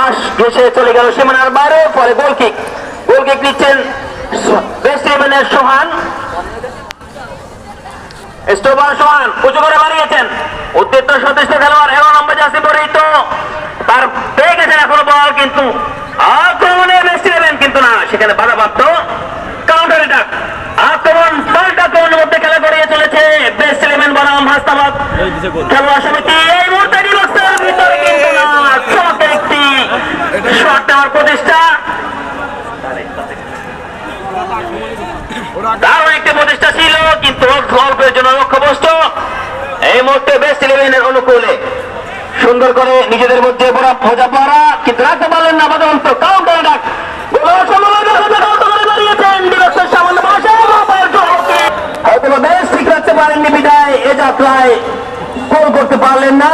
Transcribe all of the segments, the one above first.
পাশ ঘেসে চলে গেল সীমানার বাইরে, পরে গোলকিক নিচ্ছেন ওয়েস্ট ইলেভেনের সোহান। স্টোবার সোহান উঁচু করে বাড়িয়েছেন, উদ্দীপ্ত সতীর্থ খেলোয়াড় 11 নম্বর জার্সি পরিহিত, তার পেয়ে গেছেন এখনো বল, কিন্তু আক্রমণে ওয়েস্ট ইলেভেন কিন্তু না, সেখানে বাধাপ্রাপ্ত। কাউন্টার অ্যাটাক, আক্রমণ পাল্টা আক্রমণের মধ্যে খেলা করিয়ে চলেছে ওয়েস্ট ইলেভেন বনাম হাসনাবাদ খেলোয়াড় সমিতি। এই মুহূর্তে ডিবক্সের ভিতরে কিন্তু না, চমৎকার একটি শট নেওয়ার প্রচেষ্টা, দারুণ একটি প্রচেষ্টা ছিল, কিন্তু অল্পের জন্য লক্ষ্যভ্রষ্ট। এই মুহূর্তে ওয়েস্ট ইলেভেনের অনুকূলে সুন্দর করে নিজেদের মধ্যে বোঝা পড়া, কিন্তু রাখতে পারলেন না বাদন্ত। কাউন্টার অ্যাটাক, হয়তো বেশ ঠিক রাখতে পারেননি বিদায় এ যাত্রায় গোল করতে পারলেন না।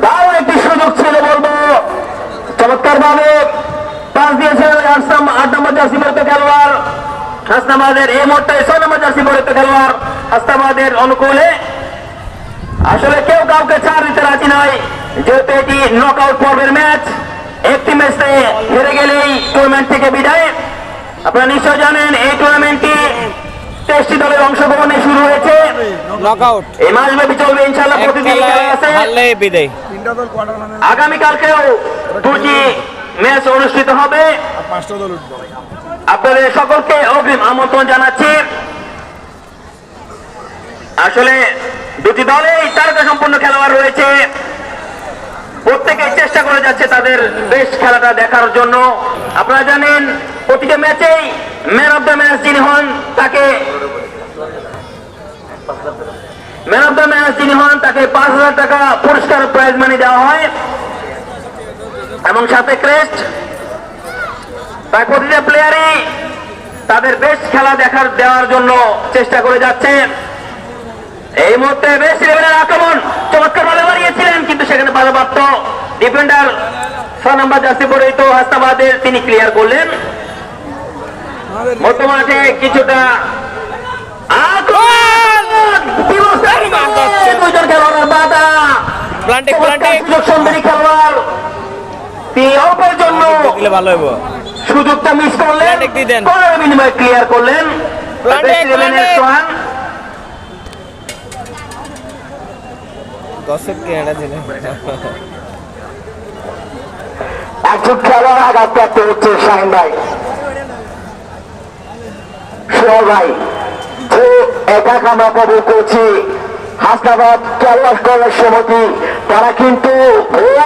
তাও একটি সুযোগ ছিল বলবো, চমৎকার ভাবে পাস দিয়েছেন 8 নম্বর জার্সি পরিহিত খেলোয়াড় হাসনাবাদের, এই মুহূর্তে 6 নম্বর জার্সি পরিহিত খেলোয়াড় হাসনাবাদের অনুকূলে। আসলে কেউ কাউকে ছাড় দিতে রাজি নয়, যেহেতু এটি নকআউট পর্বের ম্যাচ, একটি ম্যাচে হেরে গেলেই টুর্নামেন্ট থেকে বিদায়। আপনারা নিশ্চয় জানেন এই টুর্নামেন্টটি 23টি দলের অংশগ্রহণে শুরু হয়েছে, নকআউট এই মাসব্যাপী চলবে ইনশাআল্লাহ, প্রতিদিন খেলা আছে, আগামীকালকেও 2টি ম্যাচ অনুষ্ঠিত হবে। আপনাদের সকলকে অগ্রিম আমন্ত্রণ জানাচ্ছি। আসলে দুটি দলেই তারকা সম্পন্ন খেলোয়াড় রয়েছে, প্রত্যেকে চেষ্টা করে যাচ্ছে তাদের বেস্ট খেলাটা দেখার জন্য। আপনারা জানেন প্রতিটা ম্যাচেই ম্যান অফ দ্য ম্যাচ যিনি হন তাকে 5,000 টাকা পুরস্কার প্রাইজ মানি দেওয়া হয় এবং সাথে ক্রেস্ট। তাই প্রতিটা প্লেয়ারই তাদের বেস্ট খেলা দেওয়ার জন্য চেষ্টা করে যাচ্ছে। এই মুহূর্তে ওয়েস্ট ইলেভেনের আক্রমণ চমৎকার ভাবে বাড়িয়েছিলেন, কিন্তু সেখানে বাধাপ্রাপ্ত। ডিফেন্ডার 6 নম্বর জার্সি পরিহিত হাসনাবাদের, তিনি ক্লিয়ার করলেন। মধ্য মাঠে কিছুটা খেলোয়াড়ের বাধা, খেলোয়াড় তিনি অল্পের জন্য সুযোগটা মিস করলেন, বিনিময়ে ক্লিয়ার করলেন সোহান। একজন খেলোয়াড় আঘাতপ্রাপ্ত হচ্ছে শাহিন ভাই, সোহেল ভাই, যে একা আমরা কবুল করছি হাসনাবাদ খেলোয়াড় সমিতি, তারা কিন্তু